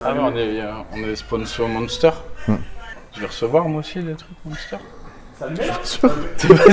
Ah ouais, on est sponsor Monster. Je vais recevoir moi aussi des trucs Monster. Ça le met.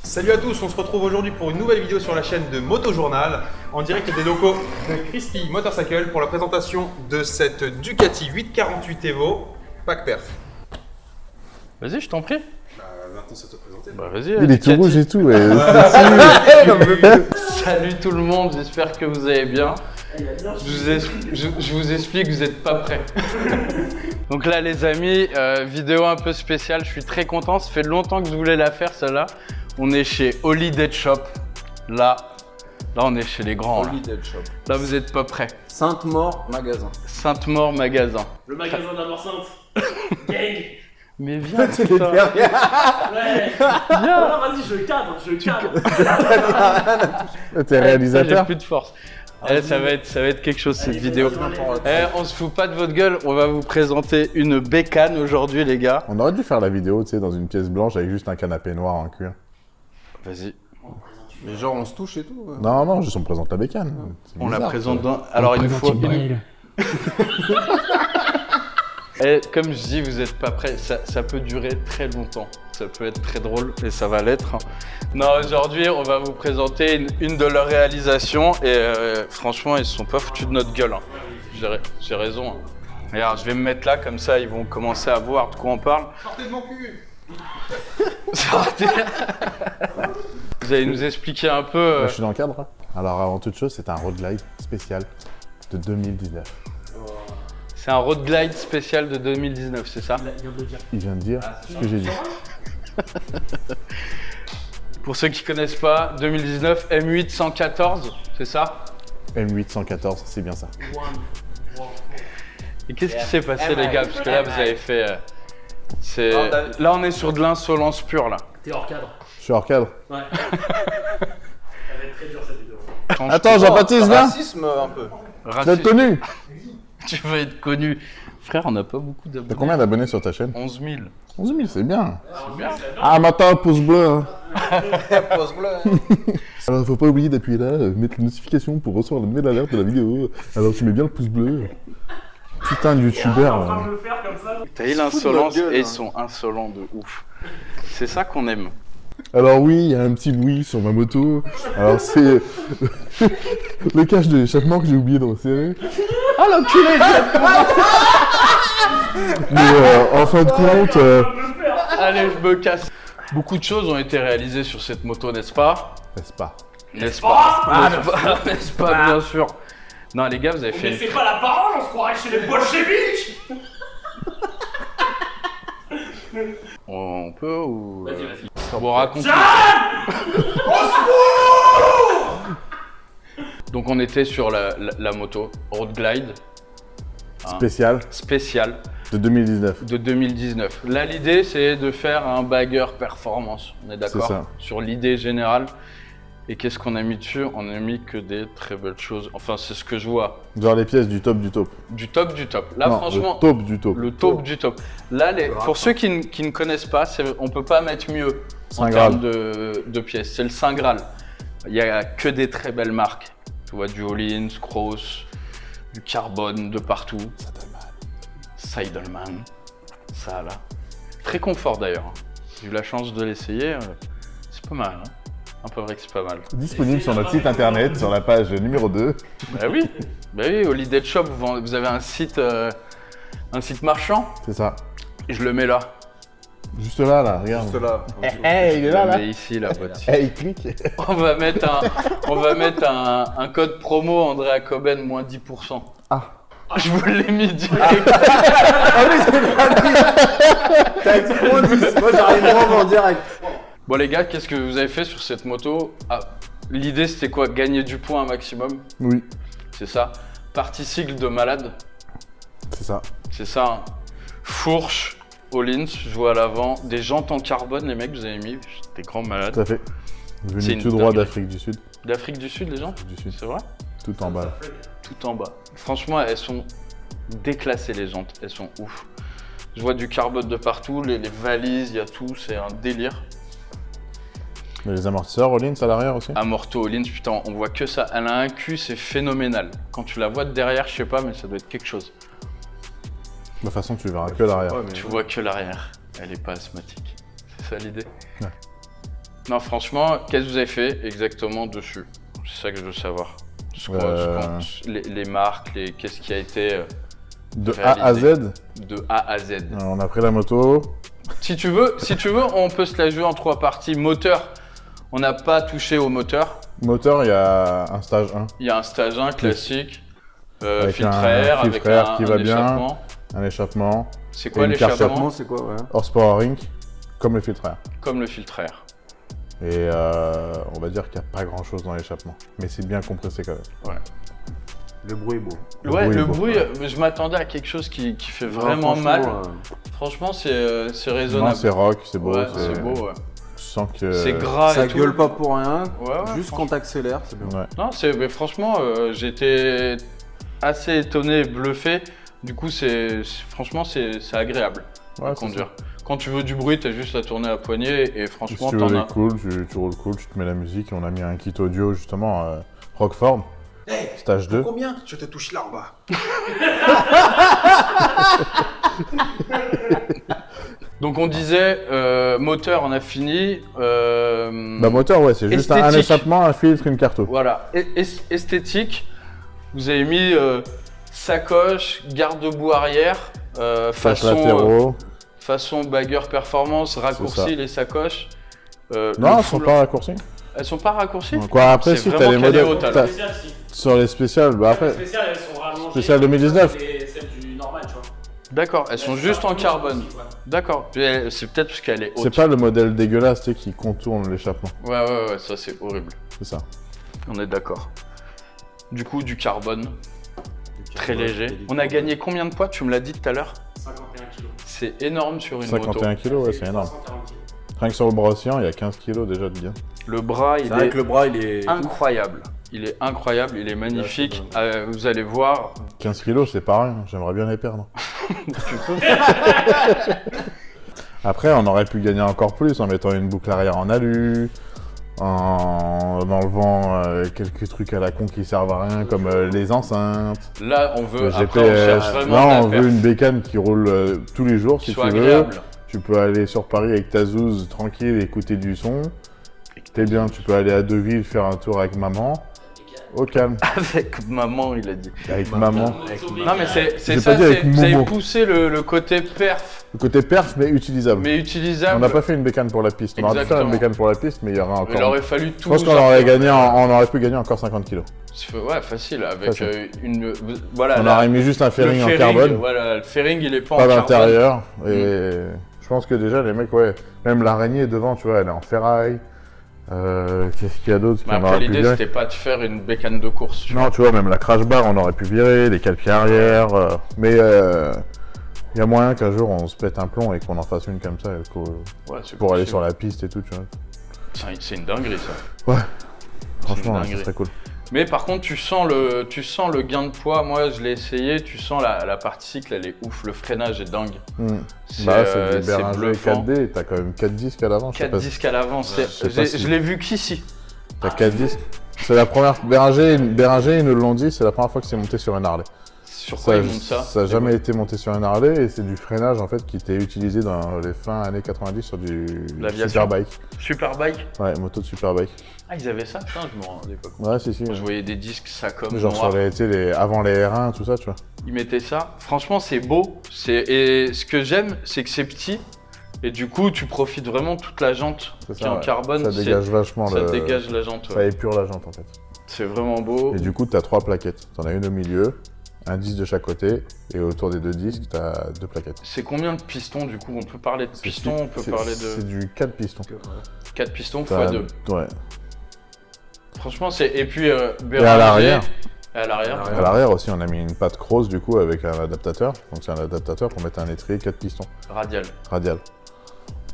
Salut à tous, on se retrouve aujourd'hui pour une nouvelle vidéo sur la chaîne de Motojournal en direct des locaux de Christy Motorcycle pour la présentation de cette Ducati 848 Evo Pack Perf. Vas-y, je t'en prie. Maintenant c'est à te présenter. Bah vas-y. Il est tout rouge et tout. Ouais. Salut tout le monde, j'espère que vous allez bien. Je vous explique, vous n'êtes pas prêts. Donc là les amis, vidéo un peu spéciale, je suis très content, ça fait longtemps que je voulais la faire celle-là. On est chez Holiday Shop, là on est chez les grands. Holiday Shop. Là vous n'êtes pas prêts. Sainte-Maure magasin. Sainte-Maure magasin. Le magasin de la mort sainte. Gang. Mais viens, C'est putain. Ouais. Viens. Alors vas-y, je cadre. T'es J'ai réalisateur. plus de force. Ça va être quelque chose cette vidéo. On se fout pas de votre gueule, on va vous présenter une bécane aujourd'hui les gars. On aurait dû faire la vidéo, tu sais, dans une pièce blanche avec juste un canapé noir en cuir. Vas-y. Mais genre on se touche et tout. Non, non, juste on présente la bécane. C'est On la bizarre, présente ça. dans... Alors il faut... Et comme je dis, vous n'êtes pas prêts, ça peut durer très longtemps. Ça peut être très drôle et ça va l'être. Non, aujourd'hui, on va vous présenter une de leurs réalisations et franchement, ils se sont pas foutus de notre gueule. J'ai raison. Regarde, je vais me mettre là, comme ça, ils vont commencer à voir de quoi on parle. Sortez de mon cul. Sortez. Vous allez nous expliquer un peu... Moi, je suis dans le cadre. Hein. Alors, avant toute chose, c'est un road glide spécial de 2019. C'est un road glide spécial de 2019, c'est ça? Il vient de dire ce que j'ai dit. Pour ceux qui connaissent pas, 2019 M8 114, c'est ça? M8 114, c'est bien ça. Et qu'est-ce qui s'est passé les gars? Parce que là vous avez fait... Là on est sur de l'insolence pure là. T'es hors cadre. Je suis hors cadre. Ouais. Ça va être très dur cette vidéo. Attends, Jean-Baptiste, viens. Racisme un peu. T'as tenu. Tu veux être connu. Frère, on n'a pas beaucoup T'as d'abonnés. combien d'abonnés sur ta chaîne? 11 000. 11 000, c'est bien. C'est bien. Ah, maintenant, pouce bleu. Hein. Pose bleu. Alors, faut pas oublier d'appuyer là, mettre les notifications pour recevoir la nouvelle alerte de la vidéo. Alors, tu mets bien le pouce bleu. Putain de En youtubeur. train de le faire comme ça. T'as eu l'insolence gueule, et ils hein. sont insolents de ouf. C'est ça qu'on aime. Alors oui, il y a un petit bruit sur ma moto. Alors c'est le cache de l'échappement que j'ai oublié de resserrer. Ah l'enculé. Mais en fin de compte, Allez, je me casse. Beaucoup de choses ont été réalisées sur cette moto, n'est-ce pas? n'est-ce pas? N'est-ce pas? N'est-ce pas, bien sûr. Non les gars, vous avez Mais fait... c'est pas la parole, on se croirait chez les bolcheviks. On peut ou... Vas-y. Bon, raconte. Donc on était sur la moto Road Glide Spécial spéciale de 2019. de 2019. Là l'idée c'est de faire un bagger performance, on est C'est d'accord? ça. Sur l'idée générale. Et qu'est-ce qu'on a mis dessus? On a mis que des très belles choses. Enfin c'est ce que je vois. Genre les pièces du top du top. Du top du top. Là Non, franchement... le top du top. Le top du top. Là, pour ceux qui ne connaissent pas, on peut pas mettre mieux en Saint termes Graal. de pièces. C'est le Saint Graal. Il y a que des très belles marques. Tu vois, du Hollins, Cross, du Carbone de partout. Seidelman. Ça là. Très confort d'ailleurs. J'ai eu la chance de l'essayer. C'est pas mal. Hein, un peu vrai que c'est pas mal. Disponible sur notre site internet, sur la page numéro 2. Bah oui, Holiday Shop, vous avez un site marchand. C'est ça. Et je le mets là. Juste là, regarde. Juste là. Il est Je là, le là. mets ici, la boîte. Eh, il clique. On va mettre un code promo Andrea Coben moins 10%. Ah. Je vous l'ai mis direct. Ah oui, c'est pas dit. T'as été moins 10. Moi j'arrive vraiment en direct. Bon les gars, qu'est-ce que vous avez fait sur cette moto? L'idée c'était quoi? Gagner du point un maximum, Oui, c'est ça. Partie cycle de malade, c'est ça. c'est ça. Hein. Fourche, All-ins, je vois à l'avant. Des jantes en carbone, les mecs, vous avez mis. Des grands malades. Tout à fait. C'est Venu une tout droit dinguerie. d'Afrique du Sud. D'Afrique du Sud, les jantes? Du Sud. C'est vrai? Tout en bas. là. Tout en bas. Franchement, elles sont déclassées, les jantes. Elles sont ouf. Je vois du carbone de partout, les valises, il y a tout. C'est un délire. Mais les amortisseurs, Rollins à l'arrière aussi. Amorto All-ins, putain, on voit que ça. Elle a un cul, c'est phénoménal. Quand tu la vois de derrière, je sais pas, mais ça doit être quelque chose. De toute façon, tu verras que l'arrière. Ouais, mais Tu vois que l'arrière. Elle est pas asthmatique. C'est ça l'idée? Ouais. Non, franchement, qu'est-ce que vous avez fait exactement dessus? C'est ça que je veux savoir. Les marques, qu'est-ce qui a été De A à Z, de A à Z. on a pris la moto. Si tu veux, on peut se la jouer en 3 parties. Moteur, on n'a pas touché au moteur. Moteur, il y a un stage 1. Il y a un stage 1 classique, Avec filtre un à air, filtre avec à air qui un va bien. échappement. Un échappement, C'est quoi une l'échappement? Échappement, c'est quoi, ouais. horsepower ring, comme le filtre à air. Comme le filtre à air. Et on va dire qu'il n'y a pas grand chose dans l'échappement. Mais c'est bien compressé quand même. Le bruit est beau. Ouais, bruit est le beau. bruit, je m'attendais à quelque chose qui fait vraiment Ouais, mal. franchement, Franchement, c'est Non, raisonnable. c'est rock, c'est beau. Ouais, c'est beau, ouais. Tu sens que. C'est gras ça et tout. gueule pas pour rien. Ouais, Juste franchement. quand t'accélères, c'est bien. Ouais. Non, mais franchement, j'étais assez étonné et bluffé. Du coup, franchement, c'est agréable Ouais, à c'est conduire. Quand tu veux du bruit, t'as juste à tourner à poignée et Si franchement, tu t'en veux as. cool, tu roules cool, tu te mets la musique. On a mis un kit audio justement, Rockford, stage 2. Combien je te touche là en bas? Donc on disait, moteur, on a fini. Bah moteur, ouais, c'est juste un Esthétique. échappement, un filtre, une carte. Voilà, esthétique, vous avez mis sacoche, garde-boue arrière, Face façon, latéraux. façon bagger performance, ça. raccourci les sacoches. Non, le elles sont full- pas raccourcies. Elles sont pas raccourcies? Quoi, après, C'est si, t'as vraiment les calé modèles. au talent. t'as- Spécial, si. Sur les spéciales, bah Les après. spéciales, elles sont rallongées. Spécial 2019. Et celles du normal, tu vois. D'accord, elles sont juste en carbone. Aussi, ouais. D'accord, c'est peut-être parce qu'elle est haute. C'est pas le modèle dégueulasse, tu sais, qui contourne l'échappement. Ouais, ça c'est horrible. C'est ça. On est d'accord. Du coup, du carbone, très Ouais, léger. On a gagné combien de poids? Tu me l'as dit tout à l'heure. 51 kilos. C'est énorme sur une 51 moto. kilos, ouais, c'est énorme. 340 kilos. Rien que sur le bras océan, il y a 15 kilos déjà de bien. Le bras, il C'est vrai est que le bras, il est. incroyable. Il est incroyable, il est magnifique. c'est Vous allez voir. 15 kilos, c'est pas rien, j'aimerais bien les perdre. Après, on aurait pu gagner encore plus en mettant une boucle arrière en alu, en enlevant quelques trucs à la con qui servent à rien, comme les enceintes, Là, on veut. le Après, on cherche GPS. vraiment Là, de on la veut perf une bécane qui roule tous les jours, qui si soit tu veux. agréable. Tu peux aller sur Paris avec ta zouze tranquille, écouter du son. T'es bien, tu peux aller à Deauville faire un tour avec maman. Au calme, Avec maman, il a dit. avec maman. Non, mais c'est J'ai ça, pas dit avec vous avez Momo. poussé le côté perf, Le côté perf, mais utilisable. mais On utilisable. n'a pas fait une bécane pour la piste. On aurait pu faire Exactement. une bécane pour la piste, mais il y aura Il encore. aurait fallu tout. Je pense qu'on aurait gagné, on aurait pu gagner encore 50 kilos. Ouais, facile. Avec Facile. une. Voilà. On là, aurait mis juste un le fairing en fairing, carbone, Voilà, le fairing, il est pas, pas en carbone. d'intérieur. Et je pense que déjà, les mecs, ouais, même l'araignée devant, tu vois, elle est en ferraille. Qu'est-ce qu'il y a d'autre Mais qu'on après, aurait pu l'idée, virer? c'était pas de faire une bécane de course. tu vois. Non, tu vois, même la crash bar, on aurait pu virer, les cale-pieds arrière. Mais il y a moyen qu'un jour, on se pète un plomb et qu'on en fasse une comme ça Ouais, c'est pour aller possible. sur la piste et tout, tu vois. C'est une dinguerie, ça. Franchement, dinguerie. ça serait cool. Mais par contre, tu sens le gain de poids. Moi, je l'ai essayé. Tu sens la partie cycle, elle est ouf. Le freinage est dingue. C'est Bah, c'est du Behringer bluffant. 4D, t'as quand même 4 disques à l'avant. je sais 4 pas disques à l'avant. je sais pas si- Je l'ai vu qu'ici. T'as 4 disques. C'est la première. Behringer, ils nous l'ont dit, c'est la première fois que c'est monté sur un Harley. Sur quoi ils montent ça? Ça n'a jamais été monté sur un Harley et c'est du freinage en fait qui était utilisé dans les fins années 90 sur du L'aviation. Superbike. Superbike. Ouais, moto de Superbike. Ah, ils avaient ça? Putain, je me rendais pas compte. Ouais, si, si. Je voyais des disques, ça comme Genre noir. sur les, tu sais, avant les R1, tout ça, tu vois. Ils mettaient ça. Franchement, c'est beau. Et ce que j'aime, c'est que c'est petit. Et du coup, tu profites vraiment de toute la jante C'est qui ça, est en ouais. carbone. Ça dégage vachement Ça le. dégage la jante. Ça Ouais. épure la jante en fait. C'est vraiment beau. Et du coup, t'as 3 plaquettes. T'en as une au milieu, un disque de chaque côté, et autour des 2 disques, t'as 2 plaquettes. C'est combien de pistons du coup? On peut parler de pistons, on peut parler C'est de du 4 pistons. 4 pistons T'as- x 2. Ouais. Franchement, c'est. Et puis, Et à l'arrière, Et à l'arrière. À l'arrière aussi, on a mis une patte cross du coup avec un adaptateur. Donc c'est un adaptateur pour mettre un étrier 4 pistons Radial. radial.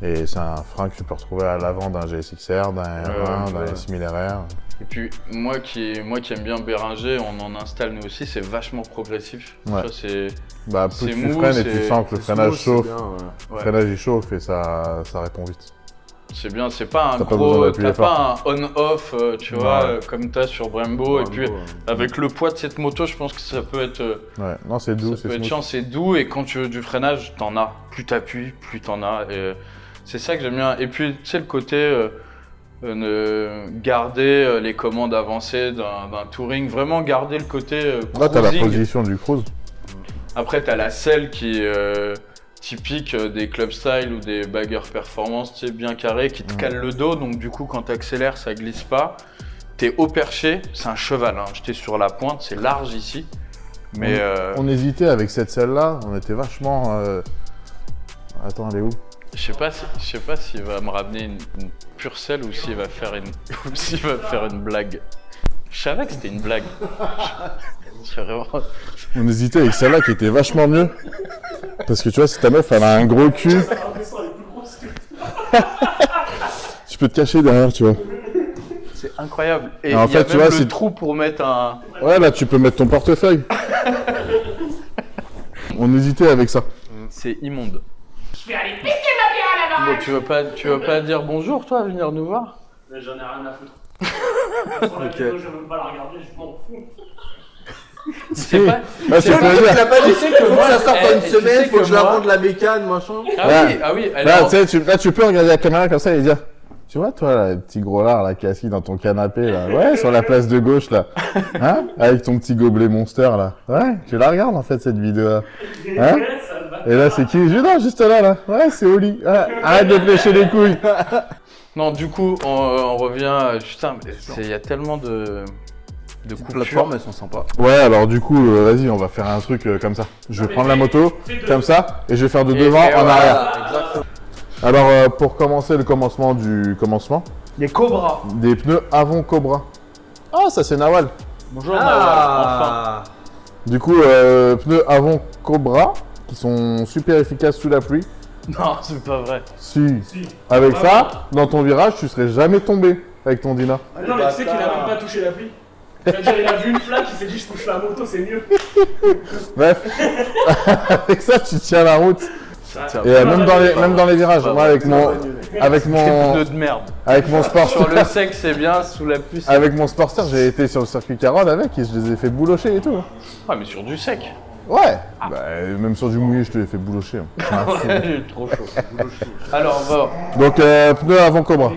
Et c'est un frein que tu peux retrouver à l'avant d'un GSX-R, d'un R1, d'un S1000 RR. Et puis moi qui aime bien Béringer, on en installe nous aussi, c'est vachement progressif. Ouais. Ça, c'est Bah C'est plus tu mou, freines et tu c'est- sens que le C'est freinage smooth, chauffe. c'est bien, ouais. Le ouais. freinage il chauffe et ça répond vite. C'est bien, c'est pas un T'as pas besoin gros, d'appuyer t'as pas un on-off, tu Ouais. vois, comme t'as sur Brembo. Et puis Brembo, ouais. avec le poids de cette moto, je pense que ça peut être, Ouais, non c'est doux, ça c'est peut être smooth. chiant, c'est doux. Et quand tu veux du freinage, t'en as. Plus t'appuies, plus t'en as. Et c'est ça que j'aime bien. Et puis tu sais le côté garder les commandes avancées d'un touring, vraiment garder le côté Là t'as la cruising. position du cruise. Après, t'as la selle qui est typique des club style ou des baggers performance, tu sais, bien carré, qui te cale le dos. Donc, du coup, quand t'accélères, ça glisse pas. T'es haut perché, c'est un cheval. Hein. J'étais sur la pointe, c'est large ici. Mais On hésitait avec cette selle-là, on était vachement. Attends, elle est où? je sais pas s'il va me ramener une pure selle ou s'il va faire une blague. Je savais que c'était une blague. Je vraiment... On hésitait avec celle-là qui était vachement mieux. Parce que tu vois, si ta meuf elle a un gros cul, tu peux te cacher derrière, tu vois. C'est incroyable. Et Et en il y a fait, tu même vois, le c'est- trou pour mettre un... Ouais, là tu peux mettre ton portefeuille. On hésitait avec ça. C'est immonde. Je vais aller piquer ma bière à la Bon, tu veux pas dire bonjour, toi, venir nous voir? Mais j'en ai rien à foutre. Sur la vidéo, je veux même pas la regarder, je m'en fous. C'est pas... Là, tu peux le dire. Tu l'as pas dit, Tu sais il que faut moi, que ça sorte en une tu sais semaine, faut que je la moi- rende la bécane, machin. Ah oui, elle est Là, en- tu sais, là, tu peux regarder la caméra comme ça et dire. Tu vois, toi, là, le petit gros lard là, qui est assis dans ton canapé, là, ouais, sur la place de gauche, là, hein, avec ton petit gobelet Monster, là, ouais, tu la regardes, en fait, cette vidéo-là, hein, et là, c'est qui? Non, juste là, ouais, c'est Oli, ah, arrête de te lécher les couilles. Non, du coup, on revient... Putain, mais il y a tellement de Les coupures. plateformes, elles sont sympas. Ouais, alors, du coup, vas-y, on va faire un truc comme ça. Je vais prendre la moto, comme ça, et je vais faire de devant et en voilà. arrière. Exactement. Alors, pour commencer le commencement du commencement, Les cobras. des pneus avant Cobra. Ah, ça, c'est Nawal. Bonjour, Nawal, enfin. Du coup, pneus avant Cobra, qui sont super efficaces sous la pluie. Non, c'est pas vrai. Si. Avec ça, dans ton virage, tu serais jamais tombé avec ton Dina. Ah non, mais tu sais qu'il a même pas touché la pluie. C'est-à-dire, il a vu une flaque, il s'est dit, je touche la moto, c'est mieux. Bref, avec ça, tu tiens la route. Tiens, Et même dans les virages, moi, avec mon pneus de merde. Sur Sporter, le sec, c'est bien, sous la pluie, c'est... avec mon Sporter, j'ai été sur le circuit Caronne avec et je les ai fait boulocher et tout. Ah, mais sur du sec. Ouais. Bah, même sur du mouillé, je te l'ai fait boulocher. hein. Ah, fou. Ouais, trop chaud. Alors, va. Donc, pneus avant Cobra.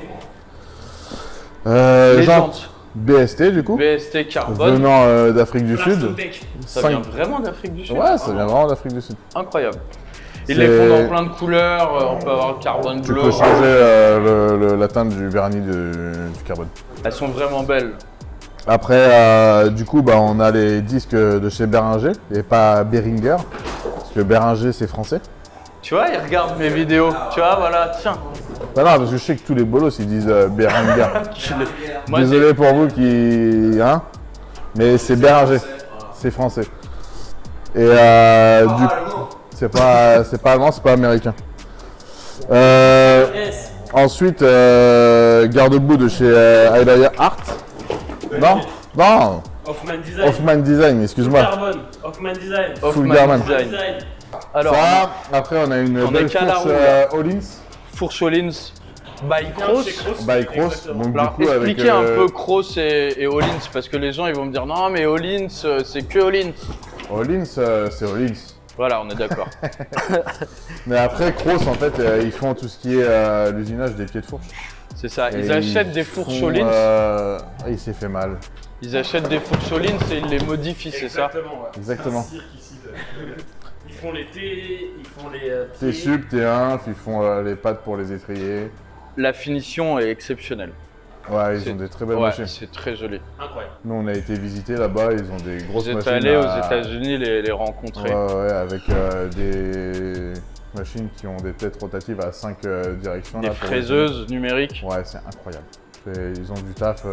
Les Jantes jantes. BST, du coup. BST carbone. Venant d'Afrique du Sud. Plastotech. Ça Cinq- vient vraiment d'Afrique du Sud. Ouais, ça vient vraiment d'Afrique du Sud. Incroyable. Ils C'est- les font dans plein de couleurs. On peut avoir le carbone Tu bleu. peux changer la teinte du vernis du carbone. Elles sont vraiment belles. Après, du coup, bah, on a les disques de chez Béringer et pas Beringer. Parce que Béringer, c'est français. Tu vois, ils regardent mes vidéos. Tu vois, voilà, tiens. Bah non, parce que je sais que tous les bolos, ils disent Beringer. Moi, Désolé pour vous qui... Hein, mais c'est Béringer. C'est français. Et du coup, c'est pas allemand, c'est pas américain. S. Ensuite, garde-boue de chez Highlight Art. Non, Hoffman Design. Hoffman Design, excuse-moi. Carbone. Hoffman Design. Hoffman Garmin. Design. Design. Alors, Ça, après on a une on est belle qu'à la fourche roue, là. Hollins, fourche Hollins by Cross. by Cross. Exactement. Donc du Alors, coup avec expliquez un peu Cross et Hollins, parce que les gens ils vont me dire non, mais Hollins, c'est que Hollins. Hollins, c'est Hollins. Voilà, on est d'accord. Mais après Cross en fait, ils font tout ce qui est l'usinage des pieds de fourche. C'est ça. Et Ils achètent des fourches font, Hollins. Il s'est fait mal. Ils achètent des fourches Hollins et ils les modifient, c'est ça? Exactement, ouais. Exactement. C'est un cirque ici. Ils font les T, ils font les T pieds. sub, T1, ils font les pattes pour les étriers. La finition est exceptionnelle. Ouais, ils C'est- ont des très belles Ouais, machines. c'est très joli. Incroyable. Nous on a été visiter là-bas, ils ont des grosses Vous êtes machines. allé aux à- États-Unis les rencontrer. Ouais, avec des machines qui ont des têtes rotatives à 5 directions. Des là, pour les- fraiseuses numériques. Ouais, c'est incroyable. Ils ont du taf.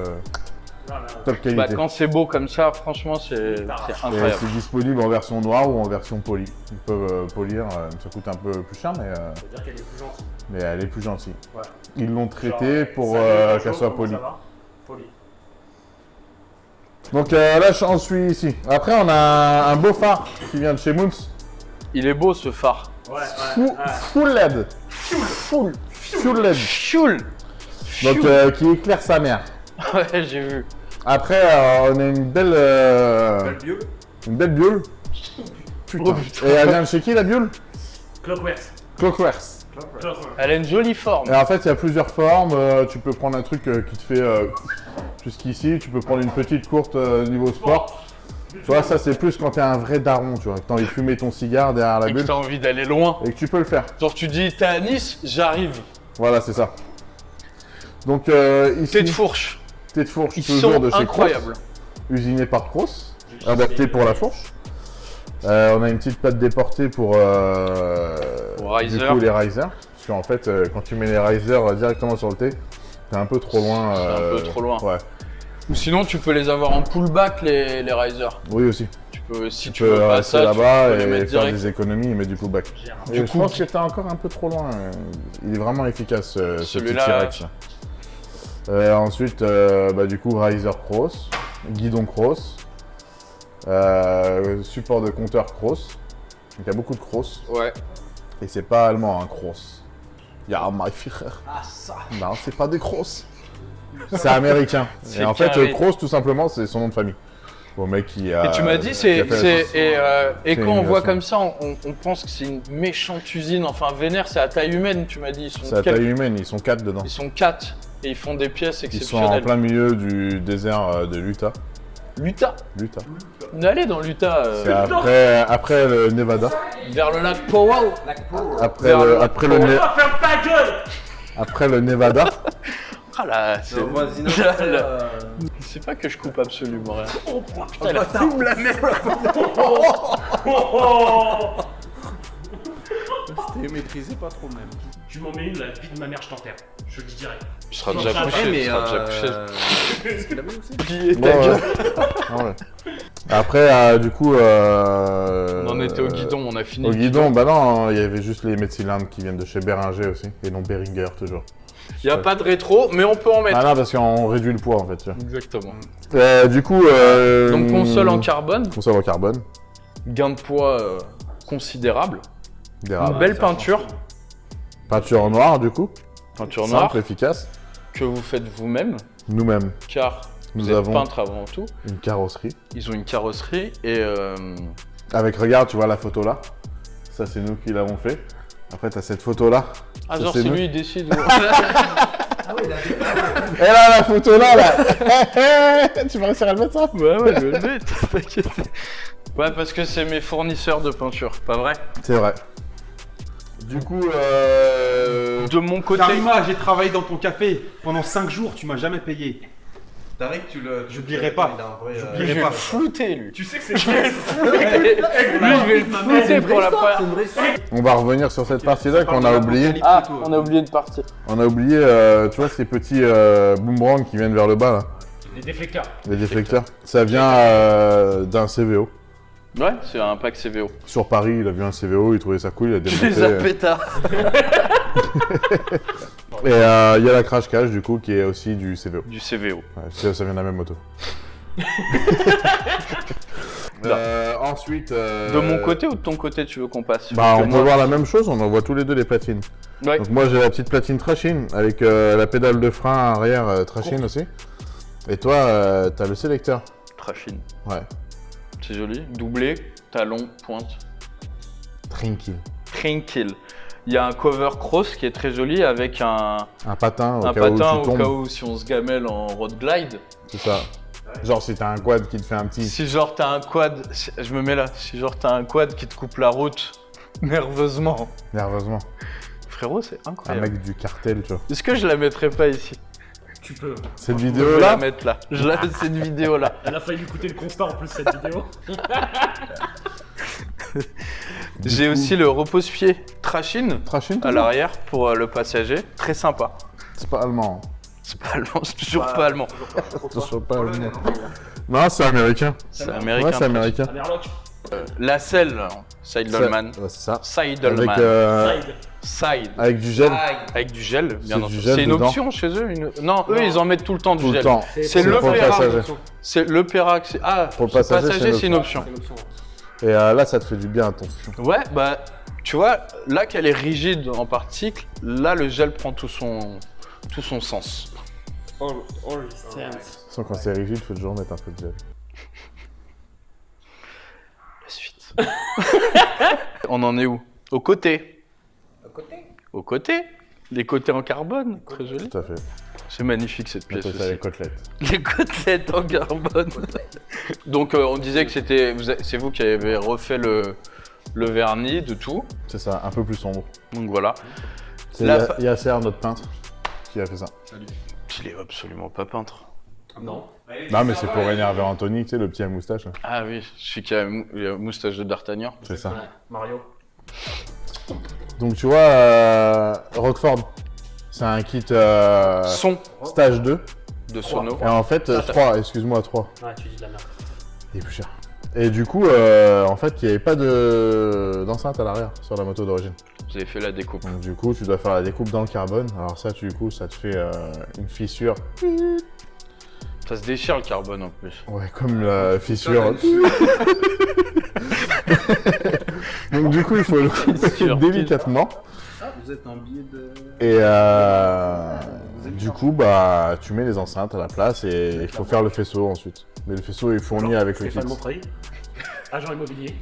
top qualité. Bah, quand c'est beau comme ça, franchement, c'est Et incroyable. c'est disponible en version noire ou en version polie. Ils peuvent polir, ça coûte un peu plus cher, mais, Ça veut dire qu'elle est plus gentille. mais elle est plus gentille. Ouais. Ils l'ont traitée Genre, pour ça dépend qu'elle chaud, soit comment polie. ça va Polie. Donc là, j'en suis ici. Après, on a un beau phare qui vient de chez Moons. Il est beau ce phare. Ouais, Full LED. Full LED. Choul. Donc qui éclaire sa mère. Ouais, j'ai vu. Après, on a une belle biole. Putain. Et elle vient de chez qui la biole? Clockworks. Clockworks. Elle a une jolie forme. Et en fait, il y a plusieurs formes. Tu peux prendre un truc qui te fait jusqu'ici. Tu peux prendre une petite courte niveau sport. Tu vois, ça c'est plus quand t'es un vrai daron, tu vois. Que t'as envie de fumer ton cigare derrière la Et que bulle. t'as envie d'aller loin. Et que tu peux le faire. Genre tu dis, t'es à Nice, j'arrive. Voilà, c'est ça. Donc ici, T'es de fourche. thé de fourche Ils toujours sont de chez incroyables. Cross, usiné par Cross, adapté pour la fourche. On a une petite pâte déportée pour Riser. du coup les risers. Parce qu'en fait, quand tu mets les risers directement sur le thé, t'es un peu trop loin. C'est un peu trop loin. Ouais, Ou sinon tu peux les avoir en pullback les risers. oui aussi. Tu peux, si Tu tu peux veux pas rester ça, là-bas tu peux les et mettre faire direct. des économies et mettre du pullback. J'ai un- Et Du je coup, pense que t'es encore un peu trop loin. Il est vraiment efficace ce petit Celui-là, T-Rex. Ensuite, du coup, riser cross, guidon cross, support de compteur cross. Donc il y a beaucoup de cross. Ouais. Et c'est pas allemand, un cross. Ya, my frère. Ah, ça. Non, c'est pas des cross. C'est américain. C'est Et en fait, carré. cross, tout simplement, c'est son nom de famille. Au mec qui a. Et tu m'as dit, qui a fait la et c'est quand on une voit version. comme ça, on pense que c'est une méchante usine. Enfin, Vénère, c'est à taille humaine, tu m'as dit. Ils sont, C'est à taille humaine, ils sont 4 dedans. ils sont 4 et ils font des pièces Ils sont en exceptionnelles. plein milieu du désert de l'Utah. L'Utah. L'Utah. On est allé dans l'Utah, C'est après le Nevada. vers le lac Powell. Après Vers le- après le Ne- Ah, ferme ta gueule. après le Nevada. Ah là, c'est Le voisinage, c'est pas que je coupe absolument rien. Oh, Putain, la fume la merde. C'était maîtrisé pas trop même. Tu m'en mets une, la vie de ma mère, je t'enterre. Je le dis direct. Tu seras Non, déjà ça, couché, mais, tu seras déjà couché. Est-ce qu'il avait aussi Plié ta Ouais, ouais. gueule. Ah ouais. Après, du coup. On en était au guidon, on a fini. Au le guidon, bah non, il y avait juste les mètres-cylindres qui viennent de chez Béringer aussi, et non Behringer toujours. Il n'y a pas de rétro, mais on peut en mettre. Ah non, parce qu'on réduit le poids en fait. Tu vois. Exactement. Du coup. Donc console en carbone, Console en carbone. gain de poids considérable. Des Une rames. belle peinture, Peinture noire du coup. peinture Simple, noire efficace. que vous faites vous-même, Nous-mêmes, car nous vous êtes avons peintre avant tout. une carrosserie. Ils ont une carrosserie et Avec, regarde, tu vois la photo là. Ça, c'est nous qui l'avons fait. Après, t'as cette photo là. ah Ça, genre c'est c'est nous. lui il décide. Et là, la photo là, là. Tu vas réussir à le mettre ça? Ouais, je vais le mettre, t'inquiète. Ouais, parce que c'est mes fournisseurs de peinture, pas vrai? C'est vrai. Du coup, De mon côté, Karima, j'ai travaillé dans ton café pendant 5 jours, tu m'as jamais payé. Tariq, tu le. J'oublierai pas. Il a un vrai, je J'oublierai vais pas. le flouter lui. Tu sais que c'est Je vais le flouter. Lui, je vais le flouter pour la première. C'est une vraie histoire. on va revenir sur cette partie-là qu'on a oublié. Ah, on a oublié de partir. On a oublié, tu vois, ces petits boomerangs qui viennent vers le bas là, Les déflecteurs. les déflecteurs. Ça vient d'un CVO. Ouais, c'est un pack CVO. Sur Paris, il a vu un CVO, il trouvait ça cool, il a Tu les as démonté. pétards. Et il y a la crash cache du coup qui est aussi du CVO. Du CVO. Ouais, ça vient de la même moto. Ensuite. De mon côté ou de ton côté, tu veux qu'on passe? Bah, Parce on que peut moi- voir la même chose, on en voit tous les deux les platines. Ouais. Donc, moi j'ai la petite platine Trashin avec la pédale de frein arrière Trashin aussi. Et toi, t'as le sélecteur. Trashine. Ouais. C'est joli. Doublé, talon, pointe. Tranquille. Tranquille. Il y a un cover cross qui est très joli avec un Un patin au cas patin où tu au cas tombes. où si on se gamelle en road glide. C'est ça. Genre si t'as un quad qui te fait un petit. Si genre t'as un quad, je me mets là, si genre t'as un quad qui te coupe la route nerveusement. Nerveusement. Frérot, c'est Un incroyable. mec du cartel, tu vois. Est-ce que je la mettrais pas ici? Tu peux. Cette Je vais vidéo la là, mettre là. Cette vidéo là. Elle a failli lui coûter le constat en plus cette vidéo. J'ai aussi le repose-pied Trashine Trashin, à l'arrière pour le passager. Très sympa. c'est pas allemand. C'est pas allemand, c'est toujours pas allemand. Toujours pas allemand. Non, c'est américain. C'est américain. Ouais, c'est américain. La Merloc. La selle, Seidelman. Ouais, c'est ça. Seidelman. Avec, Side. avec du gel. Avec du gel, bien C'est entendu. du gel C'est une dedans. option chez eux Non, eux, ils en mettent tout le temps du Tout le gel. temps. C'est le pour le Pérac. passager. C'est le Pérac. Ah, Pour le passager, c'est une option. C'est l'option. Et là, ça te fait du bien à ton fion. Ouais, bah, tu vois, là qu'elle est rigide en particle, là, le gel prend tout son sens. All sense. Sans quand c'est rigide, il faut toujours mettre un peu de gel. La suite. On en est où? Au côté. Au côté. Les côtés en carbone, très joli. Tout à fait. C'est magnifique cette On pièce appelle ça aussi. les côtelettes. Les côtelettes en carbone. Donc on disait que c'est vous qui avez refait le vernis de tout. C'est ça, un peu plus sombre. Donc voilà. C'est La Yasser, notre peintre, qui a fait ça. Il est absolument pas peintre. Non. Non, mais c'est pour énerver Anthony, tu sais, le petit à moustache. Ah oui, celui qui a la moustache de D'Artagnan. C'est ça. Ouais. Mario. Donc tu vois, Rockford, c'est un kit Son stage 2. de sono. Et en fait, 3, excuse-moi, 3. Ouais, tu dis de la merde. Il est plus cher. Et du coup, en fait, il n'y avait pas d'enceinte à l'arrière sur la moto d'origine. Vous avez fait la découpe. Donc du coup, tu dois faire la découpe dans le carbone. Alors ça, du coup, ça te fait une fissure. Ça se déchire le carbone en plus. Ouais, comme la fissure. Donc du coup, il faut le couper Fissure. délicatement. Ah, vous êtes un billet de. Et du coup, bah, tu mets les enceintes à la place et il faut faire le faisceau ensuite. Mais le faisceau est fourni avec le kit. Stéphane Montreuil. Agent immobilier.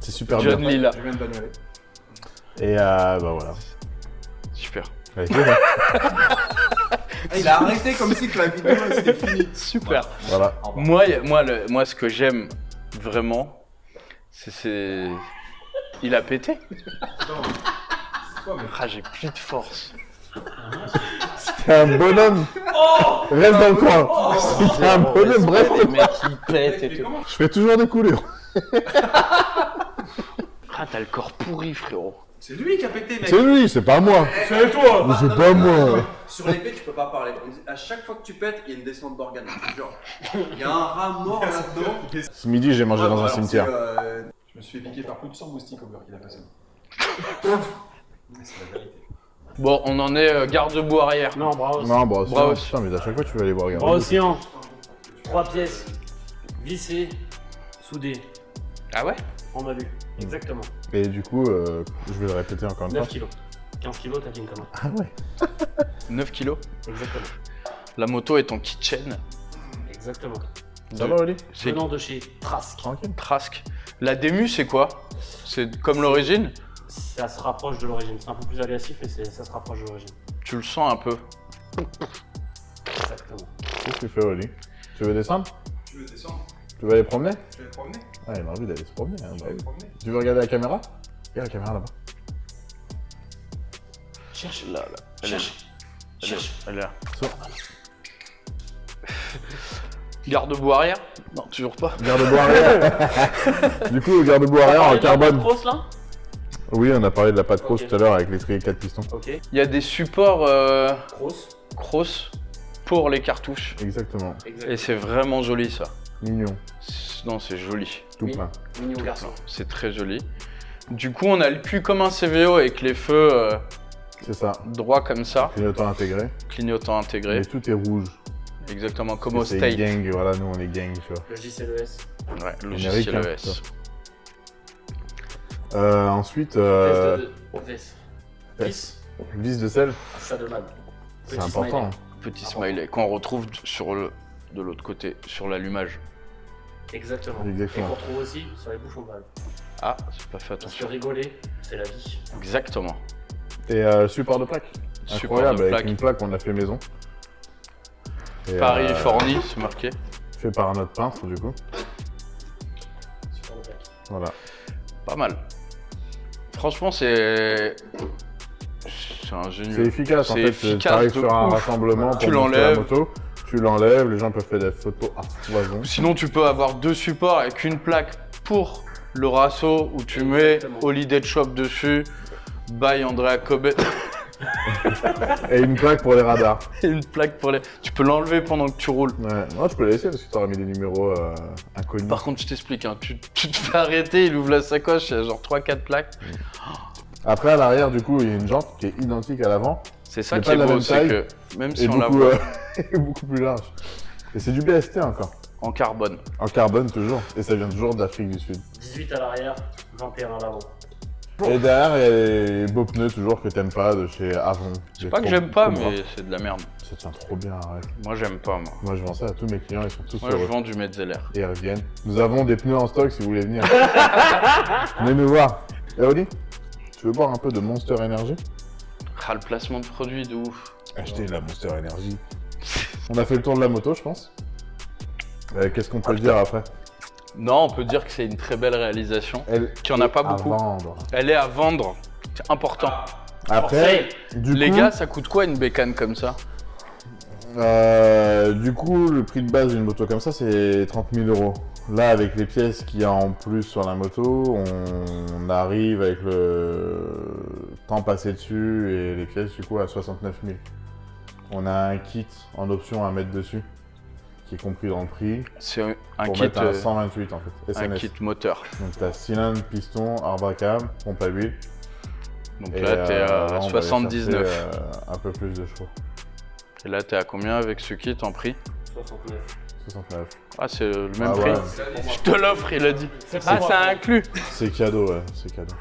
C'est super John bien. Lila. Je viens de bagnoler. Et bah voilà. Super. Avec les- Il a arrêté comme si que la vidéo c'était fini. Super. Voilà. Moi, ce que j'aime vraiment, c'est... Il a pété. Ah, j'ai plus de force. T'es un bonhomme. Reste dans le coin. T'es un bonhomme, bref. Les mecs qui pètent et tout. Je fais toujours des coulures. Ah, t'as le corps pourri, frérot. C'est lui qui a pété, mec. C'est lui, c'est pas moi. C'est toi. Mais c'est pas moi. Sur l'épée, tu peux pas parler. À chaque fois que tu pètes, il y a une descente d'organes. Je te jure. Il y a un rat mort là-dedans. Ce midi, j'ai mangé dans un cimetière. Je me suis fait piquer par plus de 100 moustiques au beurre qu'il a passé. C'est la vérité. Bon, on en est garde-boue arrière. Non, bravo. Non, bon, Bravo. putain, mais à chaque fois, tu vas aller voir. regarde. Bravo, Océan. 3 pièces. Vissées. Soudées. Ah ouais? On a vu. Exactement. Et du coup, je vais le répéter encore une 9 fois. kilos. 15 kilos, t'as dit une connerie. Ah ouais. 9 kilos. Exactement. La moto est en kitchen. Exactement. Ça va, Oli? C'est Venant de chez Trask. Tranquille. Trask. La Dému, c'est quoi? C'est comme l'origine? Ça se rapproche de l'origine. C'est un peu plus agressif, mais ça se rapproche de l'origine. Tu le sens un peu. Exactement. Qu'est-ce que tu fais, Oli? Tu veux descendre? Tu veux descendre? Tu veux aller promener? Je vais te promener. Ah, il a envie d'aller se promener. Hein, Je bah vais oui. te promener. Tu veux regarder la caméra? Regarde la caméra là-bas. Cherche. Là, là. Elle est, Cherche. elle est, Cherche. elle est là. Sors. Garde-boue arrière? Non, toujours pas. Garde-boue arrière. Du coup, le garde-boue arrière en carbone. Grosse là. Oui, on a parlé de la pâte crosse Ok. tout à l'heure avec l'étrier 4 pistons. Ok. Il y a des supports Grosse. cross pour les cartouches. Exactement. Exactement. Et c'est vraiment joli ça. Mignon. Non, c'est joli. Tout Oui. plein. Mignon garçon. C'est très joli. Du coup, on a le cul comme un CVO avec les feux C'est ça. droits comme ça, Clignotant intégré. clignotant intégré. Mais tout est rouge. Exactement, comme au C'est steak. gang, voilà, nous on est gang, tu vois. Le JCLES. Ouais, Générique, logiciel hein, ES. Ensuite, Veste. vis. Vis de sel. Saddleman. C'est Petit important. hein. Petit smiley qu'on retrouve de l'autre côté, sur l'allumage. Exactement. Et Exactement. qu'on retrouve aussi sur les bouchons de valve. Ah, j'ai pas fait Parce que attention. rigoler, c'est la vie. Exactement. Et support de plaque. Support Incroyable, de avec plaque. une plaque qu'on a fait maison. Et, Paris, Forny, c'est marqué. Fait par notre peintre, du coup. Super de plaque. Voilà. Pas mal. Franchement, c'est ingénieux. C'est efficace, en C'est fait. efficace Tu arrives de sur un ouf. rassemblement Tu pour monter la l'enlèves. moto. Tu l'enlèves, les gens peuvent faire des photos à foison. Sinon, tu peux avoir deux supports avec une plaque pour le rasso où tu mets Exactement. Holiday Shop dessus, by Andrea Cobbett. Et une plaque pour les radars. Et une plaque pour les... Tu peux l'enlever pendant que tu roules. Ouais, non, tu peux la laisser parce que t'aurais mis des numéros inconnus. Par contre, je t'explique, hein, tu te fais arrêter, il ouvre la sacoche, il y a genre 3-4 plaques. Après, à l'arrière, du coup, il y a une jante qui est identique à l'avant. C'est ça Mais qui pas est de la beau, même c'est taille. que même si Et on la beaucoup, voit beaucoup plus large. Et c'est du BST encore. en carbone. En carbone toujours. Et ça vient toujours d'Afrique du Sud. 18 à l'arrière, 21 à l'avant. Et derrière, il y a les beaux pneus toujours que t'aimes pas de chez Avon. C'est pas que j'aime pas, mais c'est de la merde. Ça tient trop bien, arrête. Moi, j'aime pas, moi. Moi, je vends ça à tous mes clients, ils sont tous Moi, je heureux. vends du Metzeler. Et ils reviennent. Nous avons des pneus en stock si vous voulez venir. Venez nous voir. Eh Oli, tu veux boire un peu de Monster Energy? Ah, le placement de produit de ouf. Achetez la Monster Energy. On a fait le tour de la moto, je pense. Qu'est-ce qu'on peut dire après? Non, on peut dire que c'est une très belle réalisation. Elle Qu'il y en a est pas à beaucoup. vendre. Elle est à vendre. C'est important. Après, du Les coup, gars, ça coûte quoi une bécane comme ça? du coup, le prix de base d'une moto comme ça, c'est 30 000 €. Là, avec les pièces qu'il y a en plus sur la moto, on arrive avec le temps passé dessus et les pièces du coup à 69 000. On a un kit en option à mettre dessus, qui est compris dans le prix, C'est un pour kit, mettre un 128 en fait, un SNS. kit moteur. Donc t'as cylindre, piston, arbre à câble, pompe à huile. Donc Et, là, t'es là, à on va aller 79. chercher, un peu plus de chevaux. Et là, t'es à combien avec ce kit en prix? 69. 69. Ah, c'est le même Ah prix. ouais. Je te l'offre, il a dit. C'est Ah, pour ça moi, inclut. C'est cadeau, ouais, c'est cadeau.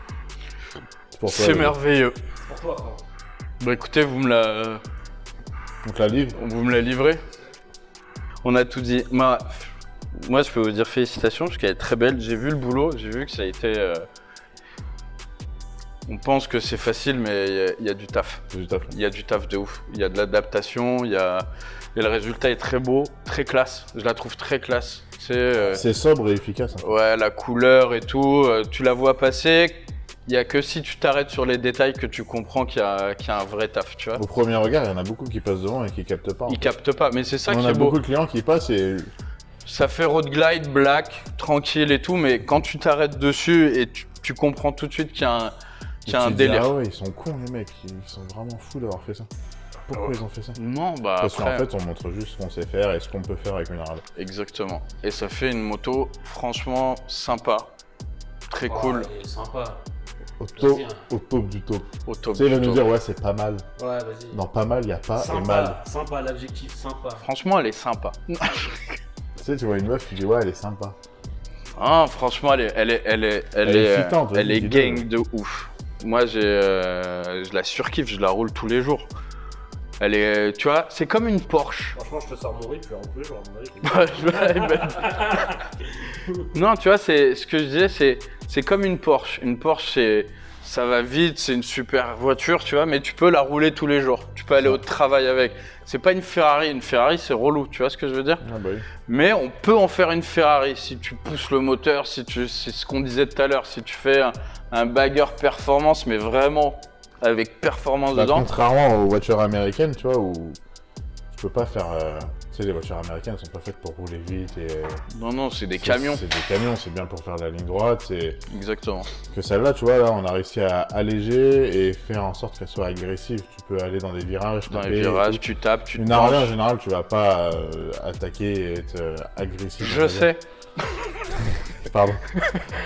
Pour toi, C'est oui. merveilleux. c'est pour toi, frère. Bah écoutez, vous me On te la livre. la livrez. On a tout dit. Moi, je peux vous dire félicitations parce qu'elle est très belle. J'ai vu le boulot, j'ai vu que ça a été... On pense que c'est facile, mais il y a du taf. C'est du taf. Il y a du taf de ouf. Il y a de l'adaptation, et le résultat est très beau, très classe. Je la trouve très classe. C'est sobre et efficace. Hein. Ouais, la couleur et tout, tu la vois passer. Il n'y a que si tu t'arrêtes sur les détails que tu comprends qu'il y a un vrai taf, tu vois. Au premier regard, il y en a beaucoup qui passent devant et qui captent pas. en Ils fait. captent pas, mais c'est ça On qui a est beau. beaucoup de clients qui passent et Ça fait road glide, black, tranquille et tout, mais quand tu t'arrêtes dessus et tu comprends tout de suite qu'il y a un tu te dis, délire. ah ouais, ils sont cons les mecs, ils sont vraiment fous d'avoir fait ça. Pourquoi ils ont fait ça? Non, bah Parce qu'en après, fait, on montre juste ce qu'on sait faire et ce qu'on peut faire avec une Harley. exactement. Et ça fait une moto franchement sympa, très cool, Oh, il est sympa. Au top, Plaisir. au top du top. au top. Tu sais, il va du nous top. dire, ouais, c'est pas mal. Ouais, vas-y. Non, pas mal, il y a pas et mal. Sympa, sympa, l'adjectif sympa. Franchement, elle est sympa. Tu sais, tu vois une meuf, tu dis, ouais, elle est sympa. Ah, franchement, elle est excitante, vas-y, elle est dis-le. gang de ouf. Moi, je la surkiffe, je la roule tous les jours. Elle est, tu vois, c'est comme une Porsche. Franchement, je te sors mon rythme, tu vas en plus, genre mon rythme. Non, tu vois, c'est ce que je disais, c'est comme une Porsche. Une Porsche, ça va vite, c'est une super voiture, tu vois, mais tu peux la rouler tous les jours. Tu peux aller au travail avec. C'est pas une Ferrari. Une Ferrari, c'est relou, tu vois ce que je veux dire? Ah bah oui. Mais on peut en faire une Ferrari si tu pousses le moteur, c'est ce qu'on disait tout à l'heure, si tu fais un bagger performance, mais vraiment avec performance Bah, dedans. contrairement aux voitures américaines, tu vois, où tu peux pas faire. Tu sais, les voitures américaines elles sont pas faites pour rouler vite et. Non, non, c'est des camions. C'est des camions, c'est bien pour faire de la ligne droite. C'est Exactement. que celle-là, tu vois, là, on a réussi à alléger et faire en sorte qu'elle soit agressive. Tu peux aller dans des virages, Dans taper les et virages, tout. tu tapes, tu te Une Harley en penches. général, tu vas pas attaquer et être agressif. Je sais, Pardon.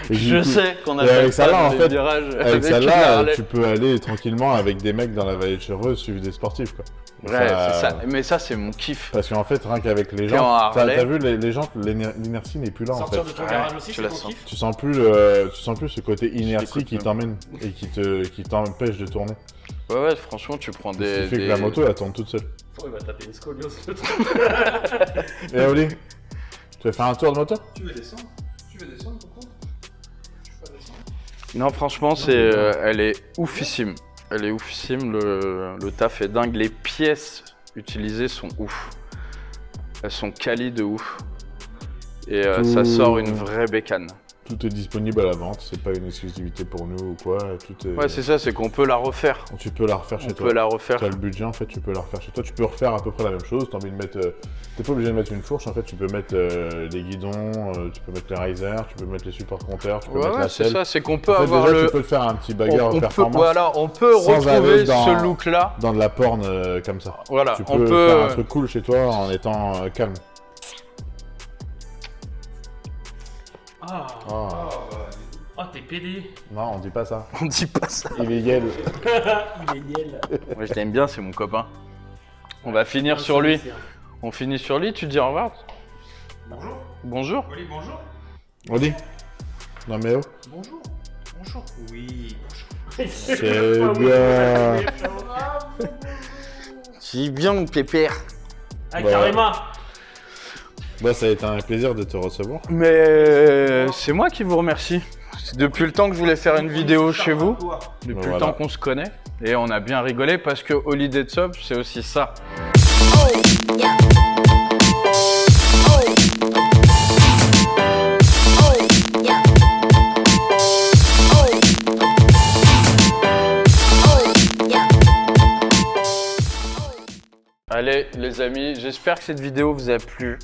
Et du je coup, sais qu'on a et fait avec ça celle-là, dans en les fait, virages avec une celle-là, Harley. tu peux aller tranquillement avec des mecs dans la vallée de Chevreuse suivre des sportifs, quoi. Ouais, c'est ça. Mais ça, c'est mon kiff. Parce qu'en fait, rien qu'avec les T'es en gens, t'as Harley. vu les gens, l'inertie n'est plus là en Sortir fait. de ton Ouais, garage aussi, tu c'est la ton sens. kiff. Tu sens plus ce côté inertie l'écoute qui même. t'emmène et qui t'empêche de tourner. Ouais, ouais, franchement, tu prends Ce des. qui fait que la moto elle tourne toute seule. Oh, il va taper une scoliose, le truc. Et Oli, tu veux faire un tour de moto? Tu veux descendre? Tu veux descendre, Coco? Je peux pas descendre. Non, franchement, elle est oufissime. Elle est oufissime, le taf est dingue. Les pièces utilisées sont ouf. Elles sont quali de ouf. Et ça Tout- sort une vraie bécane. Tout est disponible à la vente, c'est pas une exclusivité pour nous ou quoi. Tout est... Ouais, c'est ça, c'est qu'on peut la refaire. Tu peux la refaire chez On toi. peut la refaire. Tu as le budget, en fait, tu peux la refaire chez toi. Tu peux refaire à peu près la même chose. Tu as envie de mettre. T'es pas obligé de mettre une fourche, en fait, tu peux mettre les guidons, tu peux mettre les risers, tu peux mettre les supports compteurs, tu peux mettre la c'est selle. ça, c'est qu'on peut En fait, avoir déjà, le. tu peux te faire un petit bagger on peut, performance voilà, on peut sans retrouver aller ce look-là. dans de la porn comme ça. Voilà, Tu on peux peut. faire un truc cool chez toi en étant calme. Ah, Oh. oh t'es pédé. Non, on dit pas ça. On dit pas ça. Il est yel. Il est niel. Moi, je l'aime bien, c'est mon copain. On va finir sur lui. On finit sur lui, tu dis au revoir. Bonjour. Bonjour. Oli, bonjour. On dit. Non mais oh. Bonjour. Bonjour. Oui, bonjour. C'est bien. C'est bien, mon pépère. Ah, Bah. carrément. Bah ça a été un plaisir de te recevoir. Mais c'est moi qui vous remercie. C'est depuis le temps que je voulais faire une vidéo chez vous. Depuis le Voilà. temps qu'on se connaît. Et on a bien rigolé parce que Holiday Shop, c'est aussi ça. Allez les amis, j'espère que cette vidéo vous a plu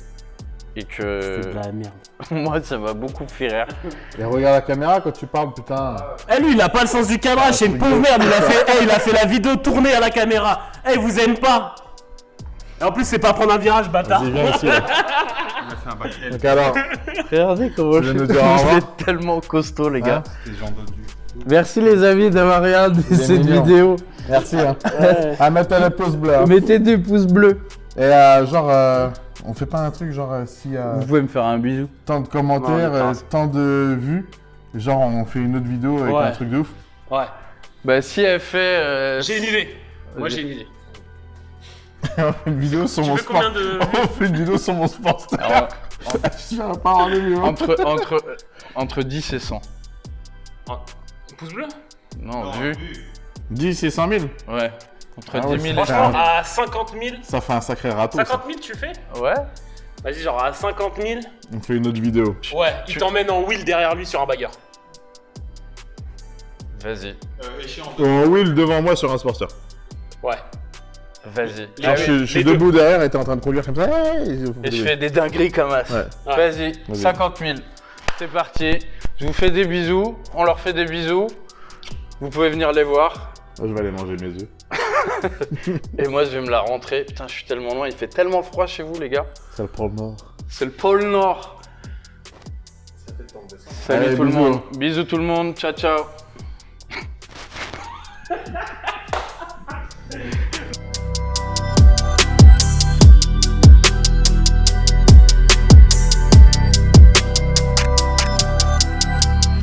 et que C'est de la merde. moi ça m'a beaucoup fait rire. Et regarde la caméra quand tu parles, putain. Eh lui, il a pas le sens du cadrage, c'est une pauvre merde. Il a fait la vidéo tournée à la caméra. Eh, il vous aime pas. Et en plus, c'est pas prendre un virage, bâtard. Vas-y, viens ici. Là. On a fait un bac L. Donc alors, Regardez comment Tu veux nous dire au revoir vous êtes tellement costaud les gars. Hein C'était Jean Dodu. Merci les amis d'avoir regardé C'est cette mignon. vidéo. merci. Hein. À mettre à la pouce bleu. Hein. Mettez des pouces bleus. Et genre, on fait pas un truc genre s'il y a Vous pouvez me faire un bisou. tant de commentaires, Non, tant de vues, genre on fait une autre vidéo avec Ouais. un truc de ouf. Ouais. Bah si elle fait... J'ai une idée. Moi, j'ai une idée. On fait une vidéo sur Tu mon veux sport. combien de... On fait une vidéo sur mon sport. Alors, Je vais pas avoir de vues. Hein. entre 10 et 100. Pouce bleu. Non, vu. 10 et 100 000. Ouais. Entre Ah ouais, 10 000 et c'est 100. Franchement, à 50 000. Ça fait un sacré râteau. 50 000, tu fais? Ouais. Vas-y, genre à 50 000. Ça. On fait une autre vidéo. Ouais, il t'emmène en wheel derrière lui sur un bagger. Vas-y. Échéance. Will devant moi sur un sporteur. Ouais. Vas-y. Genre, je suis debout derrière et t'es en train de conduire comme ça. Et je fais des dingueries comme ça. Ouais. Vas-y, Vas-y. 50 000. C'est parti. Je vous fais des bisous. On leur fait des bisous. Vous pouvez venir les voir. Je vais aller manger mes œufs. Et moi, je vais me la rentrer. Putain, je suis tellement loin. Il fait tellement froid chez vous, les gars. Ça le prend mort. C'est le pôle Nord. Ça fait le temps de descendre. Salut Allez, tout le bisous. monde. Bisous tout le monde. Ciao, ciao.